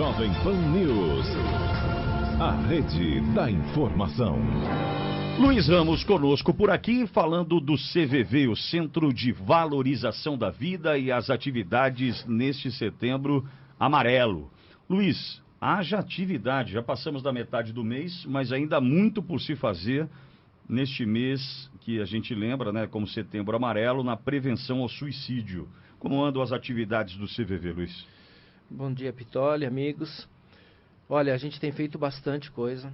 Jovem Pan News, a rede da informação. Luiz Ramos conosco por aqui, falando do CVV, o Centro de Valorização da Vida, e as atividades neste setembro amarelo. Luiz, haja atividade, já passamos da metade do mês, mas ainda há muito por se fazer neste mês que a gente lembra, né, como Setembro Amarelo, na prevenção ao suicídio. Como andam as atividades do CVV, Luiz? Bom dia, Pitoli, amigos. Olha, a gente tem feito bastante coisa.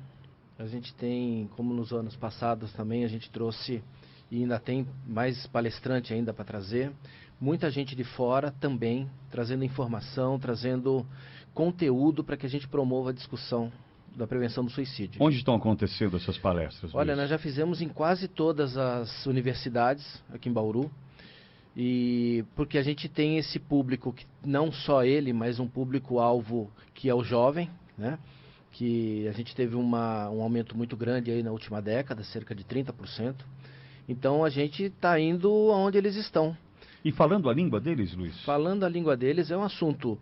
A gente tem, como nos anos passados também, a gente trouxe, e ainda tem mais palestrante ainda para trazer, muita gente de fora também, trazendo informação, trazendo conteúdo para que a gente promova a discussão da prevenção do suicídio. Onde estão acontecendo essas palestras, Olha, Luiz? nós já fizemos em quase todas as universidades aqui em Bauru, e porque a gente tem esse público, que não só ele, mas um público-alvo que é o jovem, né? Que a gente teve um aumento muito grande aí na última década, cerca de 30%. Então a gente está indo aonde eles estão. E falando a língua deles, Luiz? Falando a língua deles é um assunto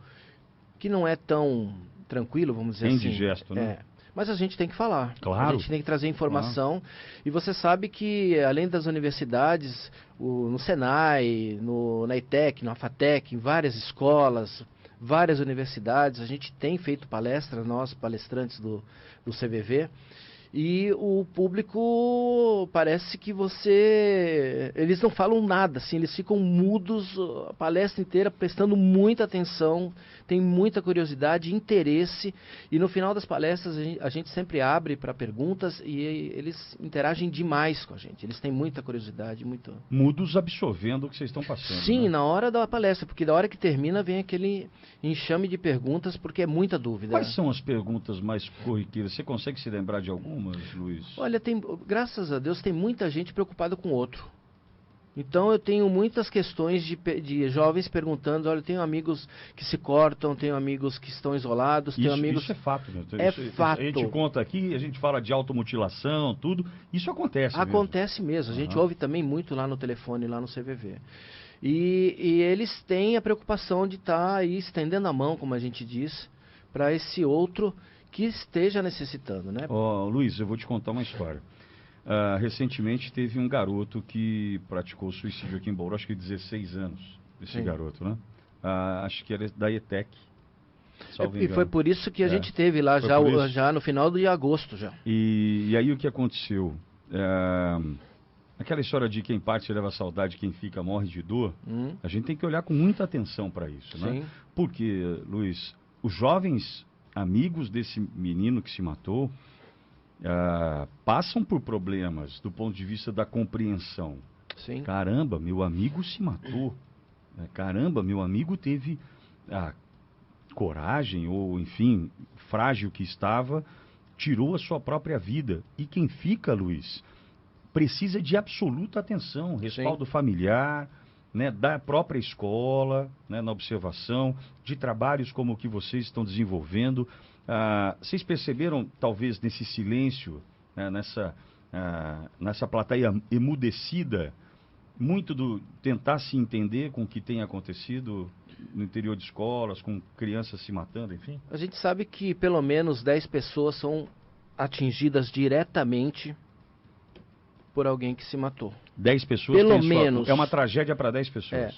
que não é tão tranquilo, vamos dizer assim. Indigesto, né? É, mas a gente tem que falar. Claro. A gente tem que trazer informação. E você sabe que, além das universidades, no Senai, na ETEC, no AFATEC, em várias escolas, várias universidades, a gente tem feito palestras, nós palestrantes do CVV, e o público parece que eles não falam nada, assim, eles ficam mudos a palestra inteira, prestando muita atenção, tem muita curiosidade, interesse, e no final das palestras a gente sempre abre para perguntas e eles interagem demais com a gente, eles têm muita curiosidade, muito... Mudos absorvendo o que vocês estão passando. Sim, né? Na hora da palestra, porque da hora que termina vem aquele enxame de perguntas, porque é muita dúvida. Quais são as perguntas mais corriqueiras? Você consegue se lembrar de algumas, Luiz? Olha, graças a Deus tem muita gente preocupada com o outro. Então eu tenho muitas questões de jovens perguntando, olha, eu tenho amigos que se cortam, tenho amigos que estão isolados, tenho amigos... Isso é fato, né? É isso, fato. A gente conta aqui, a gente fala de automutilação, tudo, isso acontece Acontece mesmo. A gente ouve também muito lá no telefone, lá no CVV. E eles têm a preocupação de estar aí estendendo a mão, como a gente diz, para esse outro que esteja necessitando, né? Luiz, eu vou te contar uma história. Recentemente teve um garoto que praticou suicídio aqui em Bauru, acho que 16 anos, esse Sim. garoto, né? Acho que era da ETEC. E foi por isso que a gente teve lá já no final de agosto já. E aí o que aconteceu? Aquela história de quem parte leva saudade, quem fica morre de dor, a gente tem que olhar com muita atenção para isso, né? Sim. Porque, Luiz, os jovens amigos desse menino que se matou passam por problemas do ponto de vista da compreensão. Sim. Caramba, meu amigo se matou. Caramba, meu amigo teve a coragem, ou enfim, frágil que estava, tirou a sua própria vida. E quem fica, Luiz, precisa de absoluta atenção, respaldo familiar, né, da própria escola, né, na observação, de trabalhos como o que vocês estão desenvolvendo. Vocês perceberam, talvez, nesse silêncio, né, nessa plateia emudecida, muito do tentar se entender com o que tem acontecido no interior de escolas, com crianças se matando, enfim? A gente sabe que pelo menos 10 pessoas são atingidas diretamente por alguém que se matou. 10 pessoas? Pelo menos. É uma tragédia para 10 pessoas.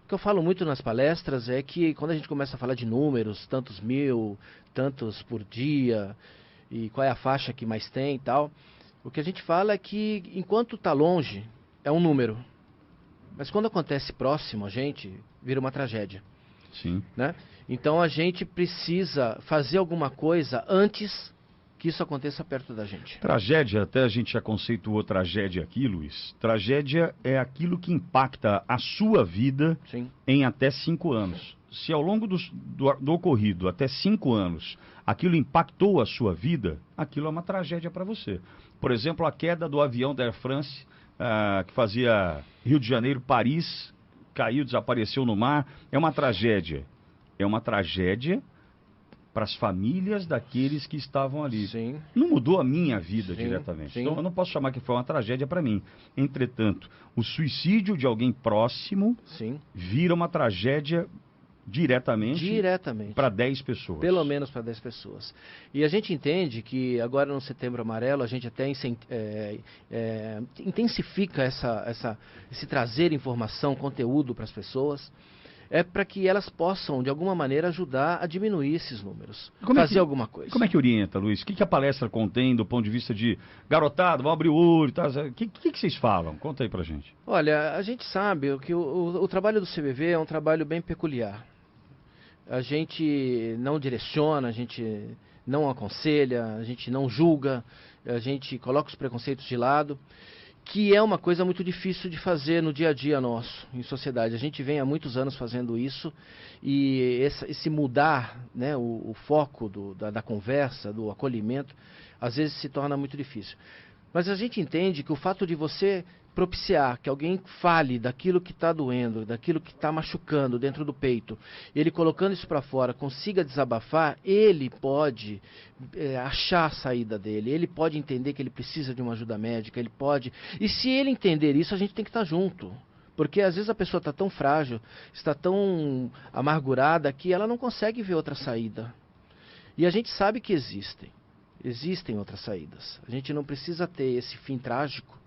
O que eu falo muito nas palestras é que quando a gente começa a falar de números, tantos mil, tantos por dia, e qual é a faixa que mais tem e tal, o que a gente fala é que enquanto está longe, é um número. Mas quando acontece próximo a gente, vira uma tragédia. Sim. Né? Então a gente precisa fazer alguma coisa antes que isso aconteça perto da gente. Tragédia, até a gente já conceituou tragédia aqui, Luiz. Tragédia é aquilo que impacta a sua vida em até 5 anos. Se ao longo do ocorrido, até 5 anos, aquilo impactou a sua vida, aquilo é uma tragédia para você. Por exemplo, a queda do avião da Air France, que fazia Rio de Janeiro, Paris, caiu, desapareceu no mar, é uma tragédia. É uma tragédia para as famílias daqueles que estavam ali. Sim. Não mudou a minha vida diretamente. Sim. Então eu não posso chamar que foi uma tragédia para mim. Entretanto, o suicídio de alguém próximo vira uma tragédia diretamente para 10 pessoas. Pelo menos para 10 pessoas. E a gente entende que agora no Setembro Amarelo a gente até intensifica esse trazer informação, conteúdo para as pessoas, para que elas possam, de alguma maneira, ajudar a diminuir esses números. Fazer alguma coisa. Como é que orienta, Luiz? O que a palestra contém do ponto de vista de garotada, vamos abrir o olho, tá? O que vocês falam? Conta aí pra gente. Olha, a gente sabe que o trabalho do CVV é um trabalho bem peculiar. A gente não direciona, a gente não aconselha, a gente não julga, a gente coloca os preconceitos de lado, que é uma coisa muito difícil de fazer no dia a dia nosso, em sociedade. A gente vem há muitos anos fazendo isso, e esse mudar, né, o foco da conversa, do acolhimento, às vezes se torna muito difícil. Mas a gente entende que o fato de você propiciar que alguém fale daquilo que está doendo, daquilo que está machucando dentro do peito, ele colocando isso para fora, consiga desabafar, ele pode achar a saída dele, ele pode entender que ele precisa de uma ajuda médica, ele pode... E se ele entender isso, a gente tem que estar junto. Porque às vezes a pessoa está tão frágil, está tão amargurada, que ela não consegue ver outra saída. E a gente sabe que existem outras saídas. A gente não precisa ter esse fim trágico.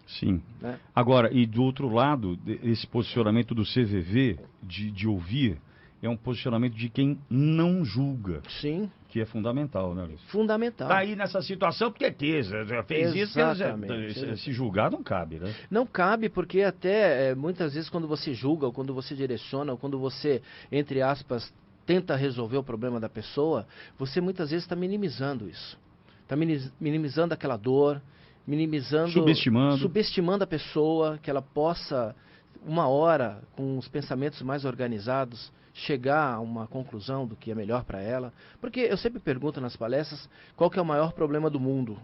Sim. Né? Agora, e do outro lado, esse posicionamento do CVV, de ouvir, é um posicionamento de quem não julga. Sim. Que é fundamental, né, Luiz? Fundamental. Tá aí nessa situação porque já fez Exatamente. Isso, se julgar não cabe, né? Não cabe, porque até muitas vezes quando você julga, ou quando você direciona, ou quando você, entre aspas, tenta resolver o problema da pessoa, você muitas vezes está minimizando isso. Está minimizando aquela dor, subestimando a pessoa, que ela possa, uma hora, com os pensamentos mais organizados, chegar a uma conclusão do que é melhor para ela. Porque eu sempre pergunto nas palestras qual que é o maior problema do mundo.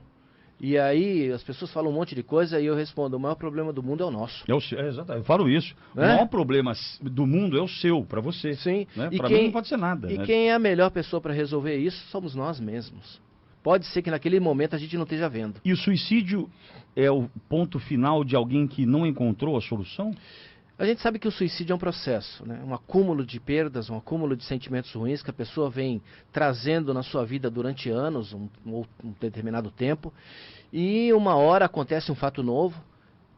E aí as pessoas falam um monte de coisa e eu respondo, o maior problema do mundo é o nosso. Exato, eu falo isso. O maior problema do mundo é o seu, para você. Sim. Né? Para mim não pode ser nada. E né? quem é a melhor pessoa para resolver isso somos nós mesmos. Pode ser que naquele momento a gente não esteja vendo. E o suicídio é o ponto final de alguém que não encontrou a solução? A gente sabe que o suicídio é um processo, né? Um acúmulo de perdas, um acúmulo de sentimentos ruins que a pessoa vem trazendo na sua vida durante anos, um determinado tempo, e uma hora acontece um fato novo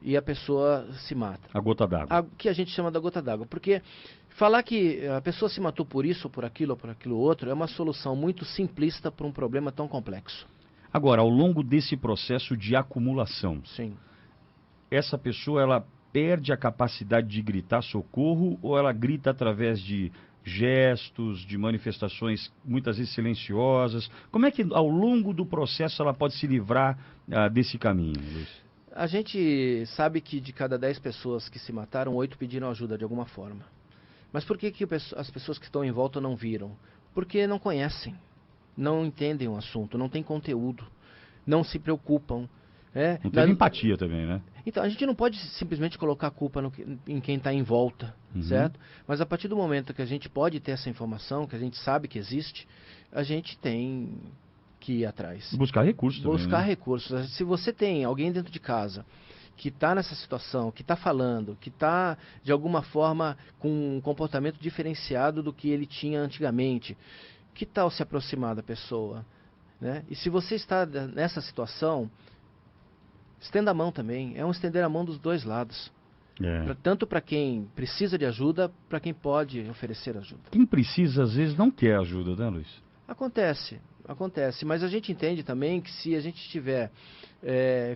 e a pessoa se mata. A gota d'água. Que a gente chama da gota d'água, porque falar que a pessoa se matou por isso, por aquilo outro, é uma solução muito simplista para um problema tão complexo. Agora, ao longo desse processo de acumulação, sim, essa pessoa, ela perde a capacidade de gritar socorro ou ela grita através de gestos, de manifestações muitas vezes silenciosas? Como é que ao longo do processo ela pode se livrar desse caminho, Luiz? A gente sabe que de cada 10 pessoas que se mataram, 8 pediram ajuda de alguma forma. Mas por que as pessoas que estão em volta não viram? Porque não conhecem, não entendem o assunto, não têm conteúdo, não se preocupam. Não teve empatia também, né? Então, a gente não pode simplesmente colocar a culpa em quem está em volta, certo? Mas a partir do momento que a gente pode ter essa informação, que a gente sabe que existe, a gente tem que ir atrás. Buscar recursos também, Buscar né? recursos. Se você tem alguém dentro de casa que está nessa situação, que está falando, que está, de alguma forma, com um comportamento diferenciado do que ele tinha antigamente, que tal se aproximar da pessoa? Né? E se você está nessa situação, estenda a mão também. É um estender a mão dos dois lados. Tanto para quem precisa de ajuda, para quem pode oferecer ajuda. Quem precisa, às vezes, não quer ajuda, né, Luiz? Acontece, mas a gente entende também que se a gente estiver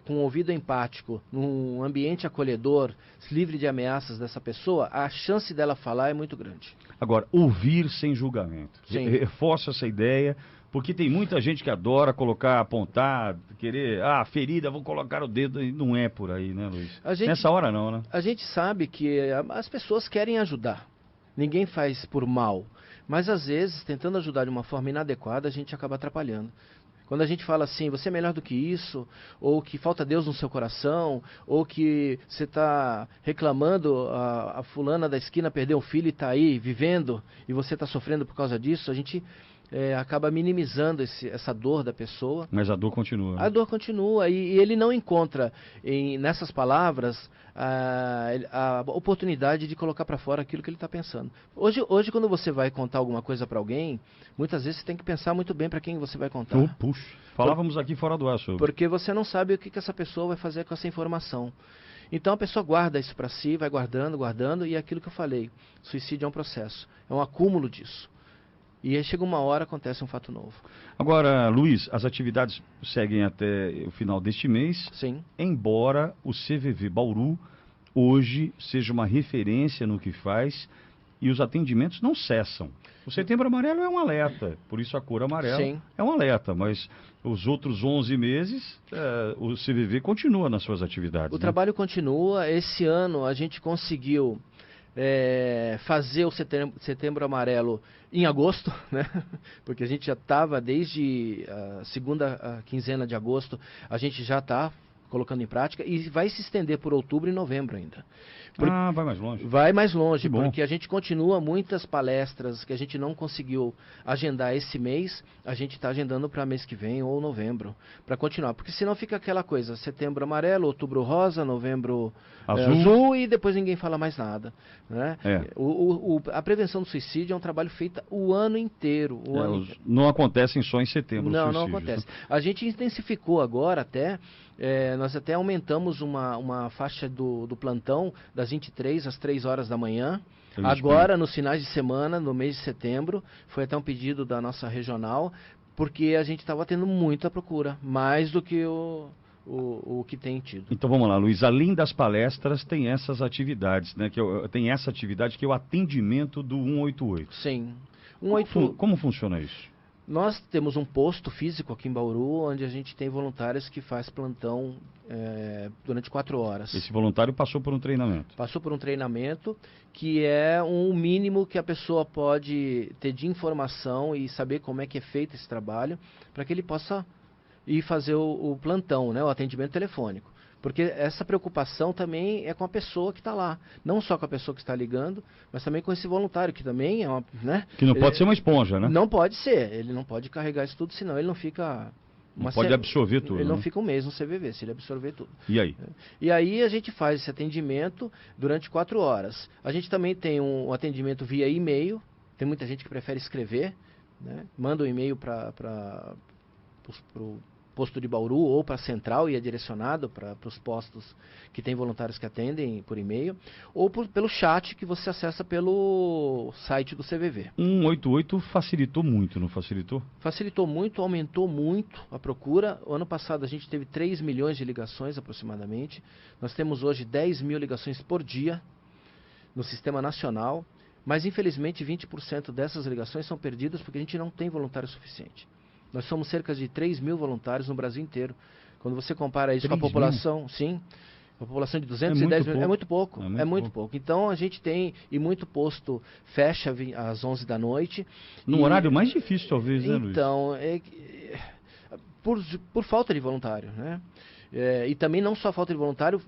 com um ouvido empático, num ambiente acolhedor, livre de ameaças dessa pessoa, a chance dela falar é muito grande. Agora, ouvir sem julgamento. Reforço essa ideia, porque tem muita gente que adora colocar, apontar, querer, ferida, vou colocar o dedo, e não é por aí, né, Luiz? Nessa hora não, né? A gente sabe que as pessoas querem ajudar, ninguém faz por mal. Mas, às vezes, tentando ajudar de uma forma inadequada, a gente acaba atrapalhando. Quando a gente fala assim, você é melhor do que isso, ou que falta Deus no seu coração, ou que você está reclamando, a fulana da esquina perdeu um filho e está aí vivendo, e você está sofrendo por causa disso, a gente acaba minimizando essa dor da pessoa. Mas a dor continua. Né? A dor continua e ele não encontra nessas palavras a oportunidade de colocar para fora aquilo que ele está pensando. Hoje, quando você vai contar alguma coisa para alguém, muitas vezes você tem que pensar muito bem para quem você vai contar. Oh, puxa, falávamos aqui fora do ar sobre. Porque você não sabe o que essa pessoa vai fazer com essa informação. Então a pessoa guarda isso para si, vai guardando, e é aquilo que eu falei, suicídio é um processo, é um acúmulo disso. E aí chega uma hora, acontece um fato novo. Agora, Luiz, as atividades seguem até o final deste mês. Sim. Embora o CVV Bauru hoje seja uma referência no que faz e os atendimentos não cessam. O Setembro Amarelo é um alerta, por isso a cor amarela Sim. é um alerta, mas os outros 11 meses o CVV continua nas suas atividades. O trabalho continua. Esse ano a gente conseguiu fazer o Setembro Amarelo em agosto, né? Porque a gente já estava desde a segunda quinzena de agosto, a gente já está colocando em prática e vai se estender por outubro e novembro ainda. Vai mais longe. Vai mais longe, Que bom. porque a gente continua muitas palestras que a gente não conseguiu agendar esse mês, a gente está agendando para mês que vem ou novembro, para continuar. Porque senão fica aquela coisa, setembro amarelo, outubro rosa, novembro azul e depois ninguém fala mais nada. Né? A prevenção do suicídio é um trabalho feito o ano inteiro. Não acontecem só em setembro. Não acontece. A gente intensificou agora até... nós até aumentamos uma faixa do plantão das 23 às 3 horas da manhã. Agora, nos finais de semana, no mês de setembro, foi até um pedido da nossa regional, porque a gente estava tendo muita procura, mais do que o que tem tido. Então vamos lá, Luiz. Além das palestras, tem essas atividades, né? Tem essa atividade que é o atendimento do 188. Sim. Como funciona isso? Nós temos um posto físico aqui em Bauru, onde a gente tem voluntários que faz plantão durante 4 horas. Esse voluntário passou por um treinamento? Passou por um treinamento, que é um mínimo que a pessoa pode ter de informação e saber como é que é feito esse trabalho, para que ele possa ir fazer o plantão, né, o atendimento telefônico. Porque essa preocupação também é com a pessoa que está lá. Não só com a pessoa que está ligando, mas também com esse voluntário, que também é uma... Né? Que não pode ser uma esponja, né? Não pode ser. Ele não pode carregar isso tudo, senão ele não fica... Não pode absorver tudo. Ele né? não fica um mês no CVV, se ele absorver tudo. E aí? E aí a gente faz esse atendimento durante 4 horas. A gente também tem um atendimento via e-mail. Tem muita gente que prefere escrever, né? Manda um e-mail para o posto de Bauru ou para a central e é direcionado para os postos que tem voluntários que atendem por e-mail, ou pelo chat que você acessa pelo site do CVV. 188 facilitou muito, não facilitou? Facilitou muito, aumentou muito a procura. O ano passado a gente teve 3 milhões de ligações aproximadamente. Nós temos hoje 10 mil ligações por dia no sistema nacional, mas infelizmente 20% dessas ligações são perdidas porque a gente não tem voluntário suficiente. Nós somos cerca de 3 mil voluntários no Brasil inteiro. Quando você compara isso com a população, sim, a população de 210 mil, é muito pouco. É muito pouco. Então a gente tem, e muito posto fecha às 11 da noite. No horário mais difícil, talvez, né, Luiz? Então, por falta de voluntário, né? E também não só falta de voluntário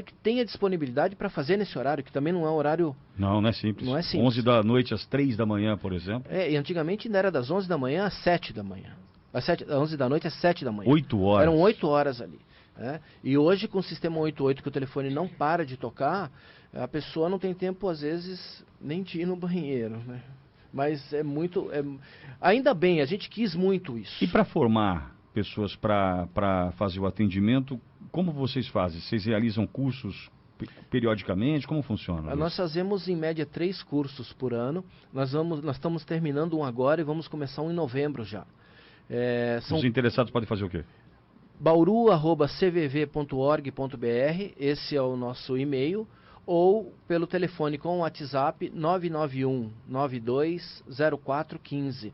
que tenha disponibilidade para fazer nesse horário, que também não é um horário... Não é simples. Não é simples. 11 da noite às 3 da manhã, por exemplo. E antigamente ainda era das 11 da manhã às 7 da manhã. Às 11 da noite às 7 da manhã. 8 horas. Eram 8 horas ali. Né? E hoje, com o sistema 188, que o telefone não para de tocar, a pessoa não tem tempo, às vezes, nem de ir no banheiro. Né? Mas é muito... Ainda bem, a gente quis muito isso. E para formar pessoas para fazer o atendimento, como vocês fazem? Vocês realizam cursos periodicamente? Como funciona? Nós fazemos, em média, 3 cursos por ano. Nós estamos terminando um agora e vamos começar um em novembro já. Os interessados podem fazer o quê? bauru@cvv.org.br, esse é o nosso e-mail, ou pelo telefone com o WhatsApp 991 920415.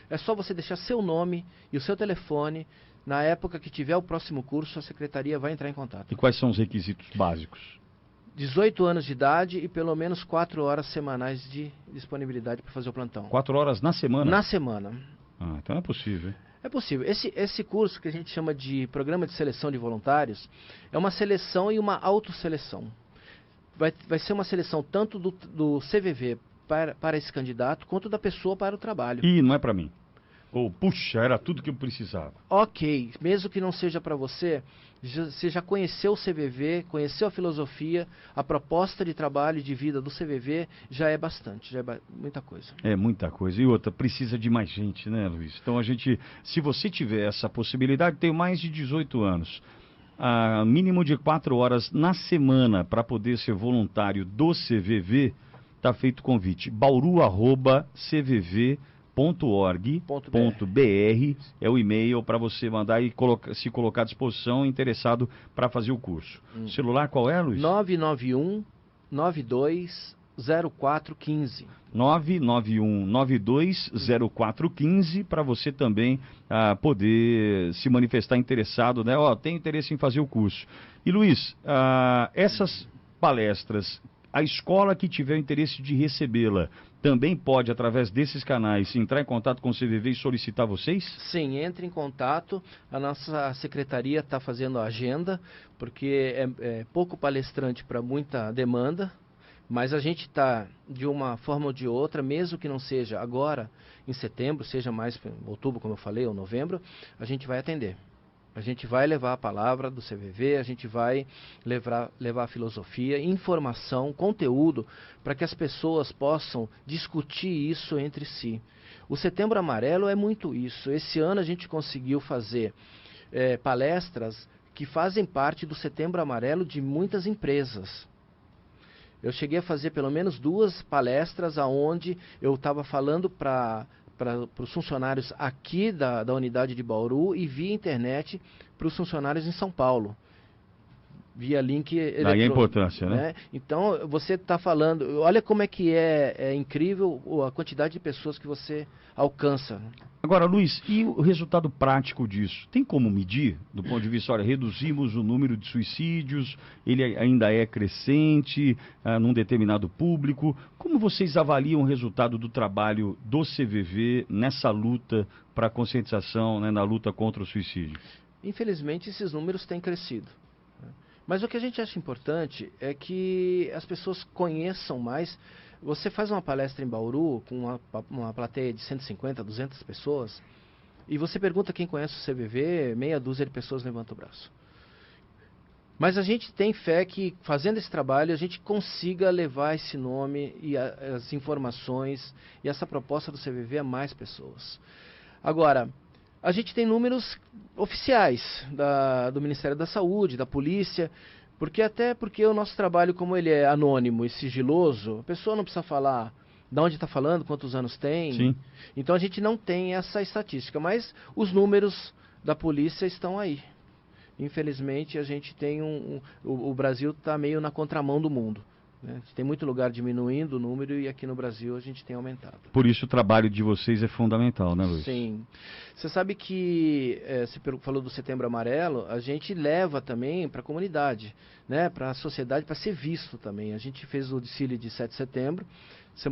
É só você deixar seu nome e o seu telefone. Na época que tiver o próximo curso, a secretaria vai entrar em contato. E quais são os requisitos básicos? 18 anos de idade e pelo menos 4 horas semanais de disponibilidade para fazer o plantão. 4 horas na semana? Na semana. Então é possível, hein? É possível. Esse curso que a gente chama de Programa de Seleção de Voluntários é uma seleção e uma autoseleção. Vai ser uma seleção tanto do CVV para esse candidato, quanto da pessoa para o trabalho. E não é para mim? Ou, puxa, era tudo que eu precisava. Ok, mesmo que não seja para você, você já conheceu o CVV, conheceu a filosofia, a proposta de trabalho e de vida do CVV, já é bastante, já é muita coisa. É muita coisa. E outra, precisa de mais gente, né, Luiz? Então a gente, se você tiver essa possibilidade, tenho mais de 18 anos, mínimo de 4 horas na semana para poder ser voluntário do CVV, está feito o convite. bauru@cvv.org.br é o e-mail para você mandar e se colocar à disposição, interessado para fazer o curso. Celular qual é, Luiz? 991 92 0415. 991920415 para você também poder se manifestar interessado, né? Ó, tem interesse em fazer o curso. E Luiz, essas palestras, a escola que tiver interesse de recebê-la também pode, através desses canais, entrar em contato com o CVV e solicitar vocês? Sim, entre em contato. A nossa secretaria está fazendo a agenda, porque é pouco palestrante para muita demanda. Mas a gente está, de uma forma ou de outra, mesmo que não seja agora, em setembro, seja mais em outubro, como eu falei, ou novembro, a gente vai atender. A gente vai levar a palavra do CVV, a gente vai levar a filosofia, informação, conteúdo, para que as pessoas possam discutir isso entre si. O Setembro Amarelo é muito isso. Esse ano a gente conseguiu fazer palestras que fazem parte do Setembro Amarelo de muitas empresas. Eu cheguei a fazer pelo menos 2 palestras onde eu estava falando para os funcionários aqui da unidade de Bauru e via internet para os funcionários em São Paulo. Via link eletrônico. Daí a importância, né? Então, você está falando... Olha como é que é incrível a quantidade de pessoas que você alcança. Agora, Luiz, e o resultado prático disso? Tem como medir, do ponto de vista, olha, reduzimos o número de suicídios, ele ainda é crescente num determinado público. Como vocês avaliam o resultado do trabalho do CVV nessa luta para a conscientização, né, na luta contra o suicídio? Infelizmente, esses números têm crescido. Mas o que a gente acha importante é que as pessoas conheçam mais. Você faz uma palestra em Bauru com uma plateia de 150, 200 pessoas e você pergunta quem conhece o CVV, meia dúzia de pessoas levanta o braço. Mas a gente tem fé que, fazendo esse trabalho, a gente consiga levar esse nome e as informações e essa proposta do CVV a mais pessoas. Agora, a gente tem números oficiais do Ministério da Saúde, da Polícia, porque o nosso trabalho, como ele é anônimo e sigiloso, a pessoa não precisa falar de onde está falando, quantos anos tem. Sim. Então a gente não tem essa estatística, mas os números da polícia estão aí. Infelizmente a gente tem o Brasil está meio na contramão do mundo. Né? Tem muito lugar diminuindo o número e aqui no Brasil a gente tem aumentado. Por isso o trabalho de vocês é fundamental, né, Luiz? Sim. Você sabe que, você falou do Setembro Amarelo, a gente leva também para a comunidade, né? Para a sociedade, para ser visto também. A gente fez o desfile de 7 de setembro,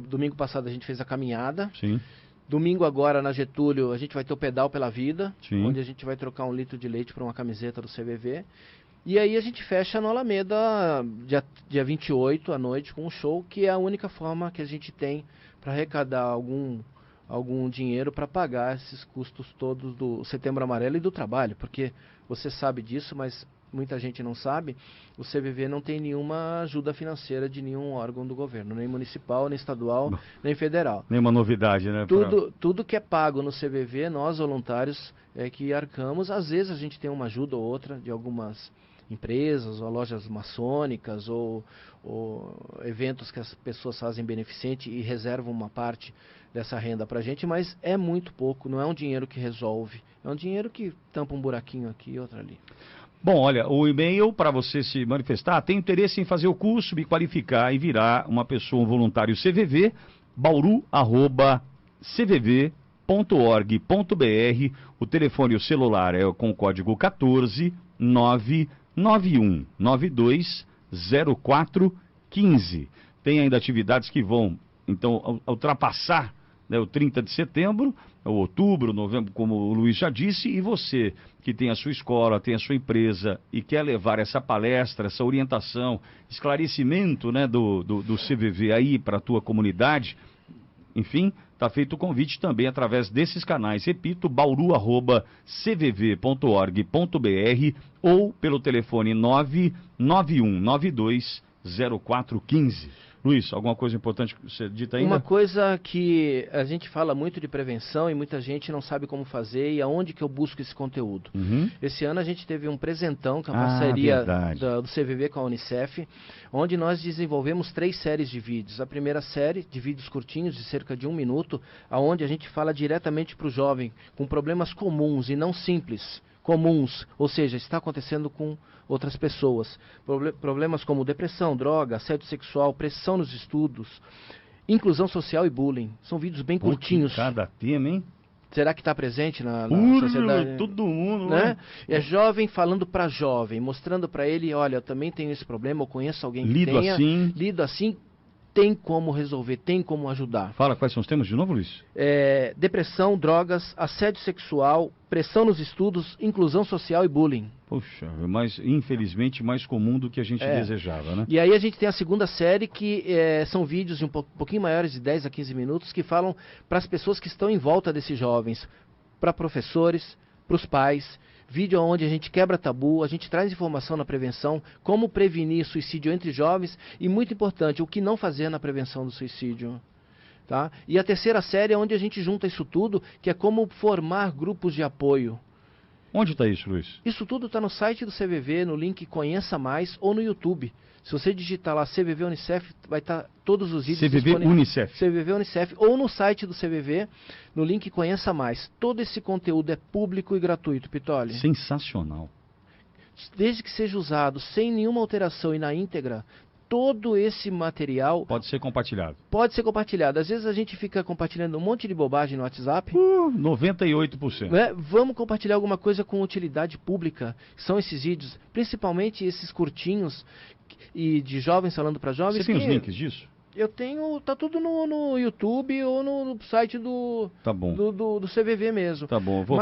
domingo passado a gente fez a caminhada. Sim. Domingo agora, na Getúlio, a gente vai ter o Pedal pela Vida, Sim. onde a gente vai trocar 1 litro de leite por uma camiseta do CVV. E aí a gente fecha no Alameda, dia 28 à noite, com um show, que é a única forma que a gente tem para arrecadar algum dinheiro para pagar esses custos todos do Setembro Amarelo e do trabalho. Porque você sabe disso, mas muita gente não sabe, o CVV não tem nenhuma ajuda financeira de nenhum órgão do governo, nem municipal, nem estadual, nem federal. Nenhuma novidade, né? Tudo que é pago no CVV, nós voluntários é que arcamos. Às vezes a gente tem uma ajuda ou outra de algumas empresas ou lojas maçônicas ou eventos que as pessoas fazem beneficente e reservam uma parte dessa renda para a gente, mas é muito pouco, não é um dinheiro que resolve, é um dinheiro que tampa um buraquinho aqui e outro ali. Bom, olha, o e-mail para você se manifestar, tem interesse em fazer o curso, me qualificar e virar uma pessoa, um voluntário CVV, bauru@cvv.org.br, o telefone e o celular é com o código 14 991920415. Tem ainda atividades que vão, então, ultrapassar, né, o 30 de setembro, ou outubro, novembro, como o Luiz já disse, e você que tem a sua escola, tem a sua empresa e quer levar essa palestra, essa orientação, esclarecimento, né, do CVV aí para a tua comunidade, enfim, está feito o convite também através desses canais. Repito, bauru@cvv.org.br ou pelo telefone 991920415. Luiz, alguma coisa importante que você dita ainda? Uma coisa que a gente fala muito de prevenção e muita gente não sabe como fazer e aonde que eu busco esse conteúdo. Esse ano a gente teve um presentão com a parceria do CVV com a Unicef, onde nós desenvolvemos 3 séries de vídeos. A primeira série de vídeos curtinhos de cerca de 1 minuto, aonde a gente fala diretamente para o jovem com problemas comuns e não simples. Comuns, ou seja, está acontecendo com outras pessoas. Problemas como depressão, droga, assédio sexual, pressão nos estudos, inclusão social e bullying. São vídeos bem curtinhos. Cada tema, hein? Será que está presente na sociedade? Todo mundo, né? É jovem falando para jovem, mostrando para ele, olha, eu também tenho esse problema, eu conheço alguém que tenha. Lido assim, tem como resolver, tem como ajudar. Fala quais são os temas de novo, Luiz? Depressão, drogas, assédio sexual, pressão nos estudos, inclusão social e bullying. Poxa, mas infelizmente mais comum do que a gente desejava, né? E aí a gente tem a segunda série que são vídeos de um pouquinho maiores de 10 a 15 minutos que falam para as pessoas que estão em volta desses jovens, para professores, para os pais. Vídeo onde a gente quebra tabu, a gente traz informação na prevenção, como prevenir suicídio entre jovens e, muito importante, o que não fazer na prevenção do suicídio. Tá? E a terceira série é onde a gente junta isso tudo, que é como formar grupos de apoio. Onde está isso, Luiz? Isso tudo está no site do CVV, no link Conheça Mais ou no YouTube. Se você digitar lá CVV Unicef, vai estar todos os vídeos CVV Unicef. CVV Unicef, ou no site do CVV, no link Conheça Mais. Todo esse conteúdo é público e gratuito, Pitoli. Sensacional. Desde que seja usado sem nenhuma alteração e na íntegra, todo esse material pode ser compartilhado. Pode ser compartilhado. Às vezes a gente fica compartilhando um monte de bobagem no WhatsApp. 98%. Né? Vamos compartilhar alguma coisa com utilidade pública. São esses vídeos, principalmente esses curtinhos e de jovens falando para jovens. Você tem os links disso? Eu tenho, tá tudo no YouTube ou no site do CVV mesmo. Tá bom, vou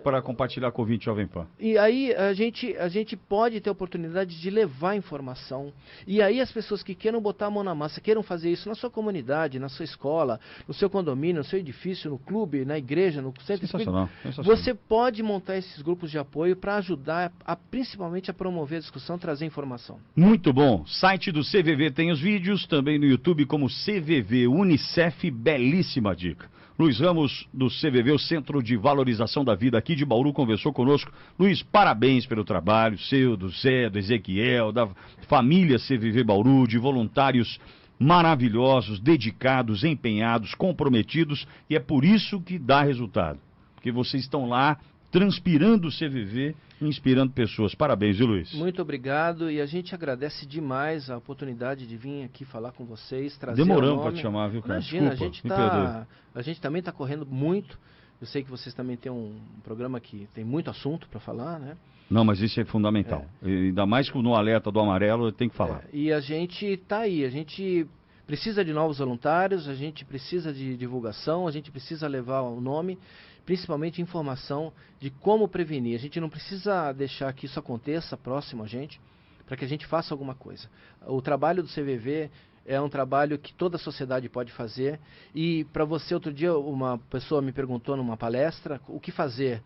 para compartilhar com o ouvinte Jovem Pan. E aí a gente pode ter a oportunidade de levar informação. E aí as pessoas que queiram botar a mão na massa, queiram fazer isso na sua comunidade, na sua escola, no seu condomínio, no seu edifício, no clube, na igreja, no centro espírita. Você pode montar esses grupos de apoio para ajudar principalmente a promover a discussão, trazer informação. Muito bom. Site do CVV tem os vídeos, também no YouTube como CVV Unicef, belíssima dica. Luiz Ramos, do CVV, o Centro de Valorização da Vida aqui de Bauru, conversou conosco. Luiz, parabéns pelo trabalho seu, do Zé, do Ezequiel, da família CVV Bauru, de voluntários maravilhosos, dedicados, empenhados, comprometidos, e é por isso que dá resultado. Porque vocês estão lá transpirando o CVV, inspirando pessoas. Parabéns, viu, Luiz? Muito obrigado, e a gente agradece demais a oportunidade de vir aqui falar com vocês, trazer Demoramos para te chamar, viu, cara? Imagina, desculpa, a gente também está correndo muito. Eu sei que vocês também têm um programa que tem muito assunto para falar, né? Não, mas isso é fundamental. Ainda mais que no alerta do amarelo tem que falar. E a gente está aí, a gente precisa de novos voluntários, a gente precisa de divulgação, a gente precisa levar o nome, principalmente informação de como prevenir. A gente não precisa deixar que isso aconteça próximo a gente, para que a gente faça alguma coisa. O trabalho do CVV é um trabalho que toda a sociedade pode fazer. E para você, outro dia, uma pessoa me perguntou numa palestra o que fazer.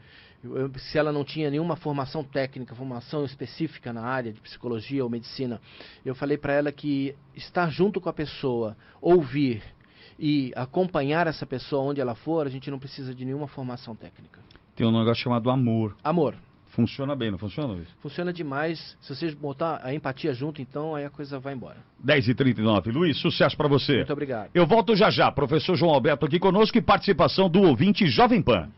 Se ela não tinha nenhuma formação técnica, formação específica na área de psicologia ou medicina. Eu falei para ela que estar junto com a pessoa, ouvir e acompanhar essa pessoa onde ela for, a gente não precisa de nenhuma formação técnica. Tem um negócio chamado amor. Amor. Funciona bem, não funciona, Luiz? Funciona demais. Se você botar a empatia junto, então aí a coisa vai embora. 10h39. Luiz, sucesso para você. Muito obrigado. Eu volto já já. Professor João Alberto aqui conosco e participação do ouvinte Jovem Pan.